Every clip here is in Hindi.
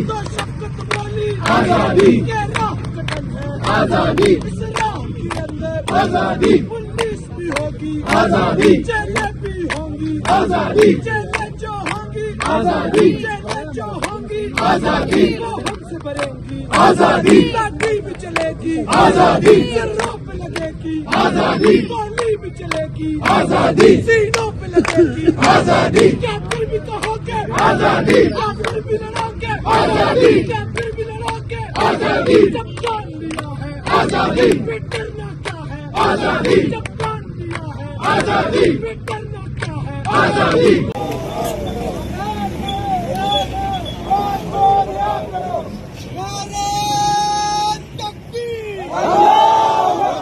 तो शफ़क़त वाली आजादी के राह कदम है आजादी इस राह के अंदर आजादी पुलिस भी होगी आजादी जेलें भी होंगी आजादी जेलें जो होंगी आजादी जेलें जो होंगी आजादी वो हमसे भरेंगी आजादी लाठी भी चलेगी आजादी सिरों पे लगेगी आजादी गोली भी चलेगी आजादी सीनों पे लगेगी आजादी क्या फिर भी कहोगे आजादी फिर भी लड़ोगे आजादी क्या फिर भी लड़ोगे आजादी जब जान लिया है आजादी फिर डरना क्या है आजादी जब जान लिया है आजादी फिर डरना क्या है आजादी भारत तकबीर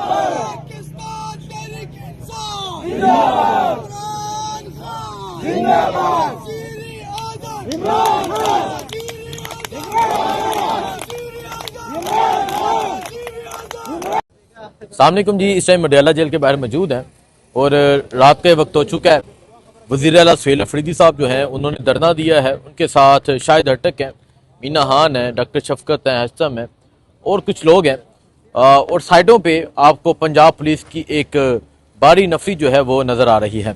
पाकिस्तान तहरीक इंसाफ इमरान खान जिंदाबाद वज़ीर आज़म इमरान खान वज़ीर आज़म अस्सलामुअलैकुम जी। इस टाइम मडियाला जेल के बाहर मौजूद हैं और रात का वक्त हो चुका है। वज़ीर आला सुहेल अफरीदी साहब जो हैं उन्होंने धरना दिया है। उनके साथ शाहिद हटक हैं, मीना खान है, डॉक्टर शफकत हैं, हसम है और कुछ लोग हैं। और साइडों पे आपको पंजाब पुलिस की एक भारी नफरी जो है वो नज़र आ रही है।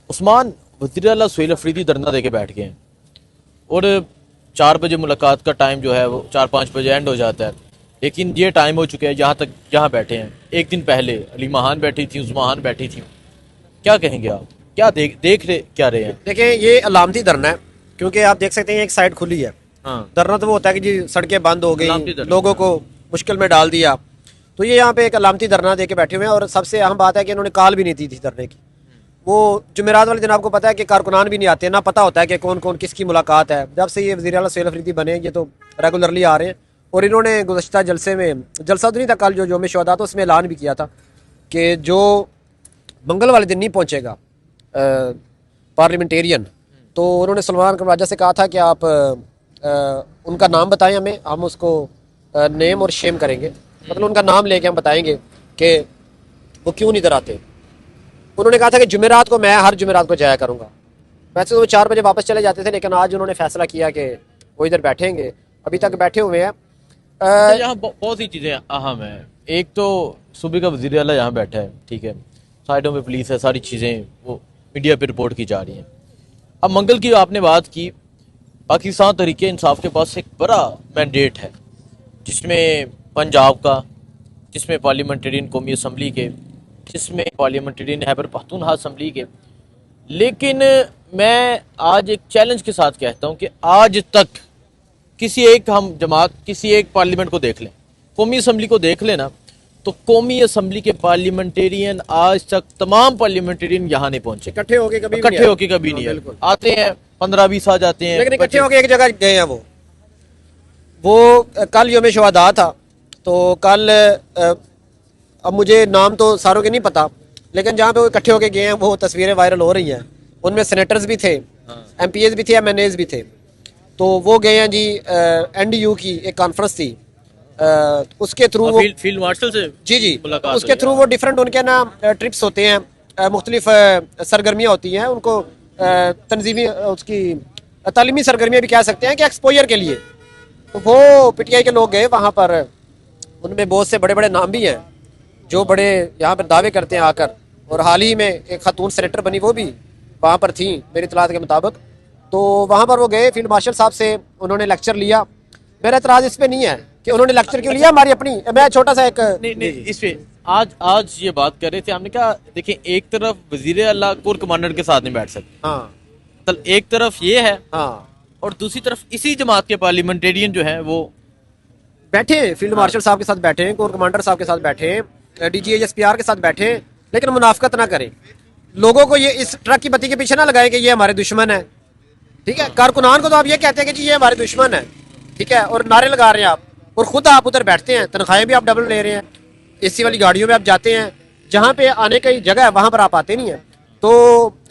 उस्मान, वज़ीर आला सुहेल अफरीदी धरना दे के बैठ गए हैं और 4 बजे मुलाकात का टाइम जो है वो 4-5 बजे एंड हो जाता है, लेकिन ये टाइम हो चुका है यहाँ बैठे हैं। एक दिन पहले अलीमा खान बैठी थी, उस्मा खान बैठी थी। क्या कहेंगे आप? क्या देख रहे क्या रहे हैं? देखिए, ये अलामती धरना है क्योंकि आप देख सकते हैं एक साइड खुली है। हाँ। धरना तो वो होता है कि जी सड़कें बंद हो अलामती गई, धरना। लोगों को मुश्किल में डाल दिया। तो ये यहाँ पे एक अलामती धरना दे के बैठे हुए हैं और सबसे अहम बात है कि इन्होंने कॉल भी नहीं दी थी धरने की। वो जुमेरात वाले दिन आपको पता है कि कारकुनान भी नहीं आते, ना पता होता है कि कौन कौन किसकी मुलाकात है। जब से ये वज़ीर आला सुहेल अफरीदी बने ये तो रेगुलरली आ रहे हैं और इन्होंने गुज़श्ता जलसे में, जलसा तो नहीं था कल जो यौम शुहदा था, उसमें ऐलान भी किया था कि जो मंगल वाले दिन नहीं पहुँचेगा पार्लियामेंटेरियन, तो उन्होंने सलमान खवाजा से कहा था कि आप उनका नाम बताएं हमें, हम उसको नेम और शेम करेंगे। मतलब उनका नाम लेके हम बताएंगे कि वो क्यों नहीं इधर आते। उन्होंने कहा था कि जुमेरात को मैं हर जुमेरात को जाया करूँगा। वैसे तो वो 4 बजे वापस चले जाते थे, लेकिन आज उन्होंने फैसला किया कि वो इधर बैठेंगे। अभी तक बैठे हुए हैं। यहाँ बहुत सी चीज़ें अहम हैं। एक तो सूबे का वज़ीर आला यहाँ बैठा है, ठीक है, साइडों में पुलिस है, सारी चीज़ें वो मीडिया पे रिपोर्ट की जा रही हैं। अब मंगल की आपने बात की, पाकिस्तान तहरीक इंसाफ के पास एक बड़ा मैंडेट है जिसमें पंजाब का, जिसमें पार्लियामेंटेरियन कौमी असम्बली के, जिसमें पार्लियामेंटेरियन खैबर पख्तूनख्वा असम्बली के। लेकिन मैं आज एक चैलेंज के साथ कहता हूँ कि आज तक किसी एक हम जमात, किसी एक पार्लियामेंट को देख लें, कौमी असम्बली को देख लेना, तो कौमी असम्बली के पार्लियामेंटेरियन आज तक तमाम पार्लियामेंटेरियन यहाँ नहीं पहुंचे। इकट्ठे होके कभी नहीं है। आते हैं 15-20 आ जाते हैं, लेकिन इकट्ठे होके एक जगह गए हैं। वो कल यौम शुहदा था, तो कल अब मुझे नाम तो सारों के नहीं पता, लेकिन जहाँ पे वो इकट्ठे होके गए हैं वो तस्वीरें वायरल हो रही हैं। उनमें सेनेटर्स भी थे, MPs भी थे, MNAs भी थे। तो वो गए हैं जी NDU की एक कॉन्फ्रेंस थी, उसके थ्रू वो फील्ड मार्शल से जी उसके थ्रू वो डिफरेंट उनके ना ट्रिप्स होते हैं, मुख्तलिफ सरगर्मियाँ होती हैं उनको, तंजीमी उसकी तालीमी सरगर्मियाँ भी कह सकते हैं कि एक्सपोजर के लिए। तो वो PTI के लोग गए वहाँ पर। उनमें बहुत से बड़े बड़े नाम भी हैं जो बड़े यहाँ पर दावे करते हैं आकर। और हाल ही में एक खातून सेनेटर बनी, वो भी वहाँ पर थी मेरी इतलात के मुताबिक। तो वहाँ पर वो गए, फील्ड मार्शल साहब से उन्होंने लेक्चर लिया। मेरा एतराज़ इस पे नहीं है कि उन्होंने लेक्चर क्यों लिया, हमारी अपनी, मैं छोटा सा एक नहीं इस पे आज ये बात कर रहे थे, हमने कहा देखिए, एक तरफ वजीर आला कोर कमांडर के साथ नहीं बैठ सकते। हाँ, मतलब एक तरफ ये है, हाँ, और दूसरी तरफ इसी जमात के पार्लियामेंटेरियन जो है वो बैठे हैं, फील्ड मार्शल साहब के साथ बैठे हैं, कोर कमांडर साहब के साथ बैठे हैं, DGHSPR के साथ बैठे हैं। लेकिन मुनाफकत ना करें, लोगों को ये इस ट्रक की बत्ती के पीछे ना लगाए कि ये हमारे दुश्मन है। ठीक है, कारकुनान को तो आप ये कहते हैं कि जी ये हमारे दुश्मन है, ठीक है, और नारे लगा रहे हैं आप, और खुद आप उधर बैठते हैं, तनख्वाहें भी आप डबल ले रहे हैं, AC वाली गाड़ियों में आप जाते हैं, जहाँ पे आने की जगह है वहाँ पर आप आते नहीं हैं। तो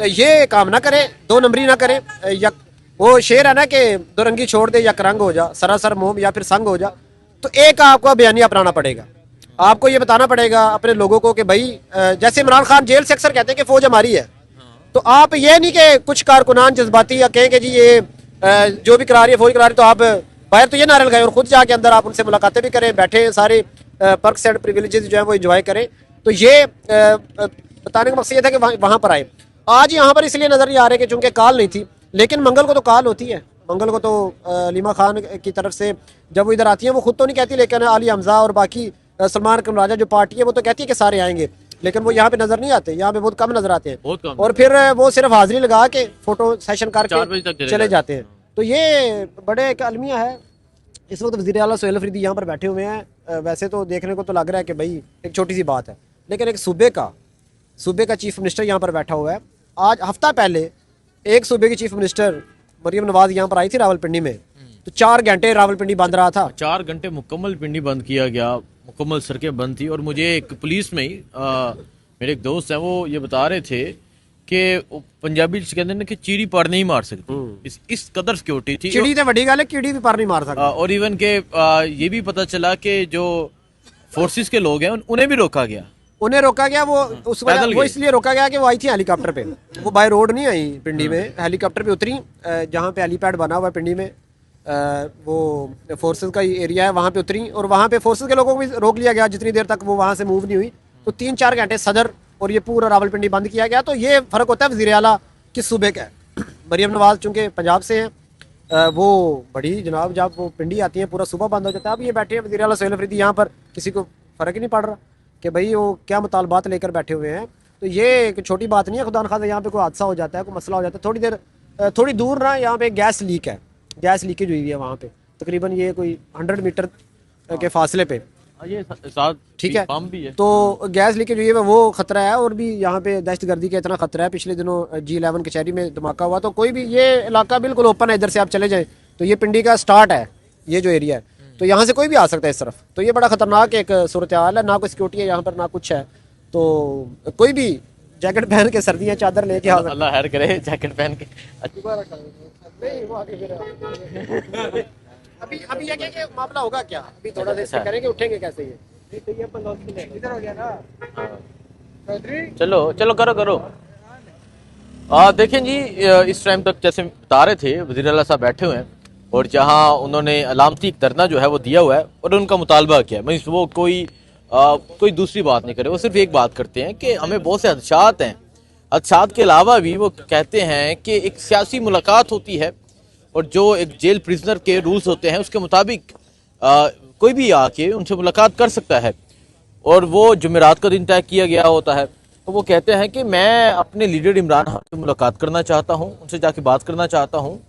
ये काम ना करें, 2 नंबरी ना करें। या वो शेर है ना कि 2 रंगी छोड़ दे या करंग हो जा, सरासर मोम या फिर संग हो जा। तो एक आपको बयानिया अपनाना पड़ेगा, आपको ये बताना पड़ेगा अपने लोगों को कि भाई, जैसे इमरान खान जेल से अक्सर कहते हैं कि फौज हमारी है, तो आप ये नहीं कि कुछ कारकुनान जज्बाती या कहें कि जी ये जो भी करा रही है फौज करा रही, तो आप बाहर तो ये नारे लगाए और खुद जाके अंदर आप उनसे मुलाकातें भी करें, बैठे सारे पर्क्स एंड प्रिविलेजेस जो है वो एंजॉय करें। तो ये बताने का मकसद ये था कि वहाँ पर आए। आज यहाँ पर इसलिए नजर नहीं आ रहे कि चूंकि कॉल नहीं थी, लेकिन मंगल को तो कॉल होती है। मंगल को तो लीमा खान की तरफ से जब वो इधर आती है, वो खुद तो नहीं कहती, लेकिन अली हमजा और बाकी सलमान कमराजा जो पार्टी है वो तो कहती है कि सारे आएंगे, लेकिन वो यहाँ पे नजर नहीं आते, यहाँ पे बहुत कम नजर आते हैं, बहुत कम। और फिर वो सिर्फ हाजिरी लगा के फोटो सेशन 4 बजे करके तक चले जाते हैं। तो ये बड़े एक अलमिया है। इस वक्त वज़ीर आला सोहेल अफरीदी यहाँ पर बैठे हुए हैं। वैसे तो देखने को तो लग रहा है कि भाई एक छोटी सी बात है, लेकिन एक सूबे का चीफ मिनिस्टर यहाँ पर बैठा हुआ है। आज हफ्ता पहले एक सूबे की चीफ मिनिस्टर मरियम नवाज यहाँ पर आई थी रावलपिंडी में, तो 4 घंटे रावलपिंडी बंद रहा था। 4 घंटे मुकम्मल पिंडी बंद किया गया, मुकम्मल सड़कें बंद थी। और मुझे एक पुलिस में ही मेरे एक दोस्त हैं, वो ये बता रहे थे कि पंजाबी कहते हैं ना कि चीड़ी पार नहीं मार सकती, इस कदर सिक्योरिटी थी। चिड़ी तो वड्डी गल है, कीड़ी भी पार नहीं मार सकता। और इवन के ये भी पता चला कि जो फोर्सेस के लोग हैं उन्हें भी रोका गया। उन्हें रोका गया, वो इसलिए रोका गया कि वो आई थी हेलीकॉप्टर पे, वो बाय रोड नहीं आई पिंडी में, हेलीकॉप्टर पे उतरी जहाँ पे हेलीपैड बना हुआ है पिंडी में, वो फोर्सेस का एरिया है, वहाँ पे उतरी और वहाँ पे फोर्सेस के लोगों को भी रोक लिया गया जितनी देर तक वो वहाँ से मूव नहीं हुई। तो 3-4 घंटे सदर और ये पूरा रावलपिंडी बंद किया गया। तो ये फ़र्क होता है वज़ीर आला किस सूबे का है। मरियम नवाज चूँकि पंजाब से हैं, वो बड़ी जनाब जब वो पिंडी आती है पूरा सूबा बंद हो जाता है। अब ये बैठे हैं वज़ीर आला सोहेल अफरीदी यहाँ पर, किसी को फ़र्क ही नहीं पड़ रहा कि भाई वो क्या मुतालबात लेकर बैठे हुए हैं। तो ये एक छोटी बात नहीं है, खुदा न खासा यहाँ पे कोई हादसा हो जाता है, कोई मसला हो जाता है, थोड़ी दूर ना यहाँ पे गैस लीक है, गैस लीकेज हुई है वहाँ पे, तकरीबन ये कोई 100 मीटर के फासले पे, ये साथ ठीक है। पंप भी है। तो गैस लीकेज हुई है, वो खतरा है। और भी यहाँ पे दहशतगर्दी का इतना खतरा है, पिछले दिनों G11 कचहरी में धमाका हुआ। तो कोई भी, ये इलाका बिल्कुल ओपन है, इधर से आप चले जाएं तो ये पिंडी का स्टार्ट है, ये जो एरिया है, तो यहाँ से कोई भी आ सकता है इस तरफ। तो ये बड़ा खतरनाक एक सूरत हाल है, ना कोई सिक्योरिटी है यहाँ पर, ना कुछ है। तो कोई भी जैकेट पहन के, सर्दियाँ चादर लेके आ सकता है। अल्लाह खैर करे, जैकेट पहन के। अभी ये क्या मामला होगा क्या, अभी थोड़ा देर करेंगे, उठेंगे कैसे ये? इधर हो गया ना। चलो चलो करो। देखें जी, इस टाइम तक जैसे बता रहे थे वज़ीर आला साहब बैठे हुए हैं और जहां उन्होंने अलामती धरना जो है वो दिया हुआ है और उनका मुतालबा किया है। मीन्स वो कोई दूसरी बात नहीं करे, वो सिर्फ एक बात करते हैं कि हमें बहुत से हदशात हैं। हदशात के अलावा भी वो कहते हैं कि एक सियासी मुलाकात होती है और जो एक जेल प्रिजनर के रूल्स होते हैं उसके मुताबिक कोई भी आके उनसे मुलाकात कर सकता है और वो जुमेरात का दिन तय किया गया होता है। तो वो कहते हैं कि मैं अपने लीडर इमरान खान से मुलाकात करना चाहता हूँ, उनसे जाके बात करना चाहता हूँ।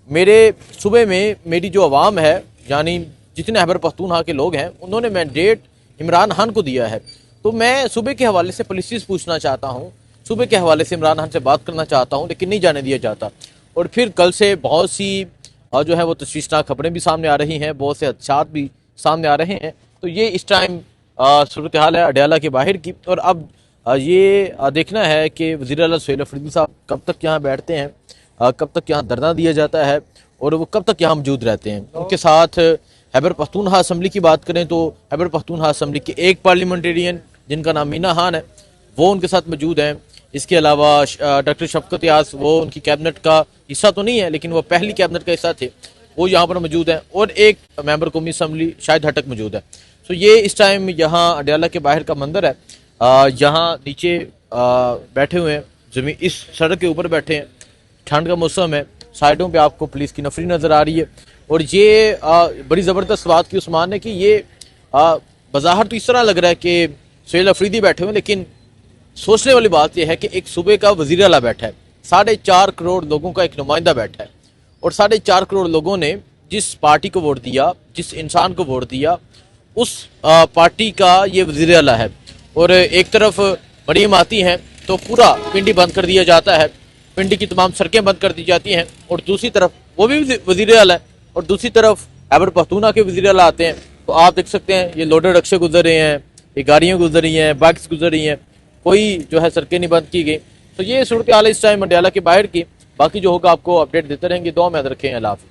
मेरे सूबे में मेरी जो अवाम है, यानी जितने खैबर पख्तूनख्वा के लोग हैं, उन्होंने मैंडेट इमरान खान को दिया है। तो मैं सूबे के हवाले से पॉलिसीज़ पूछना चाहता हूँ, सूबे के हवाले से इमरान खान से बात करना चाहता हूँ, लेकिन नहीं जाने दिया जाता। और फिर कल से बहुत सी जो है वो तशवीशनाक खबरें भी सामने आ रही हैं, बहुत से हदशात भी सामने आ रहे हैं। तो ये इस टाइम सूरत हाल है अडयाला के बाहर की। और अब ये देखना है कि वज़ीर आला सोहेल अफरीदी साहब कब तक यहाँ बैठते हैं, कब तक यहाँ धरना दिया जाता है और वो कब तक यहाँ मौजूद रहते हैं। उनके साथ खैबर पख्तूनख्वा असम्बली की बात करें तो खैबर पख्तूनख्वा असम्बली के एक पार्लियामेंटेरियन जिनका नाम मीना खान है, वो उनके साथ मौजूद हैं। इसके अलावा डॉक्टर शफकत यास, वो उनकी कैबिनेट का हिस्सा तो नहीं है लेकिन वो पहली कैबिनेट का हिस्सा थे, वो यहाँ पर मौजूद हैं। और एक मेंबर कौमी असम्बली शाहिद हटक मौजूद है। तो ये इस टाइम यहाँ अडयाला के बाहर का मंदिर है। यहाँ नीचे बैठे हुए हैं, जमीन इस सड़क के ऊपर बैठे हैं, ठंड का मौसम है, साइडों पे आपको पुलिस की नफरी नज़र आ रही है। और ये बड़ी ज़बरदस्त बात की उस्मान ने कि ये बज़ाहिर तो इस तरह लग रहा है कि सोहेल अफरीदी बैठे हुए, लेकिन सोचने वाली बात यह है कि एक सूबे का वज़ीर आला बैठा है, 4.5 करोड़ लोगों का एक नुमाइंदा बैठा है और 4.5 करोड़ लोगों ने जिस पार्टी को वोट दिया, जिस इंसान को वोट दिया, उस पार्टी का ये वज़ीर आला है। और एक तरफ मरीम आती हैं तो पूरा पिंडी बंद कर दिया जाता है, पिंडी की तमाम सड़कें बंद कर दी जाती हैं। और दूसरी तरफ वो भी वज़ीर आला है और दूसरी तरफ खैबर पख्तूनख्वा के वज़ीर आला आते हैं। तो आप देख सकते हैं ये लोडेड रक्शे गुजर रहे हैं, ये गाड़ियाँ गुजर रही हैं, बाइक्स गुजर रही हैं, कोई जो है सड़कें नहीं बंद की गई। तो ये सूरत हाल इस टाइम अडयाला के बाहर की। बाकी जो होगा आपको अपडेट देते रहेंगे। दुआ में याद रखें। अल्लाह हाफ़िज़।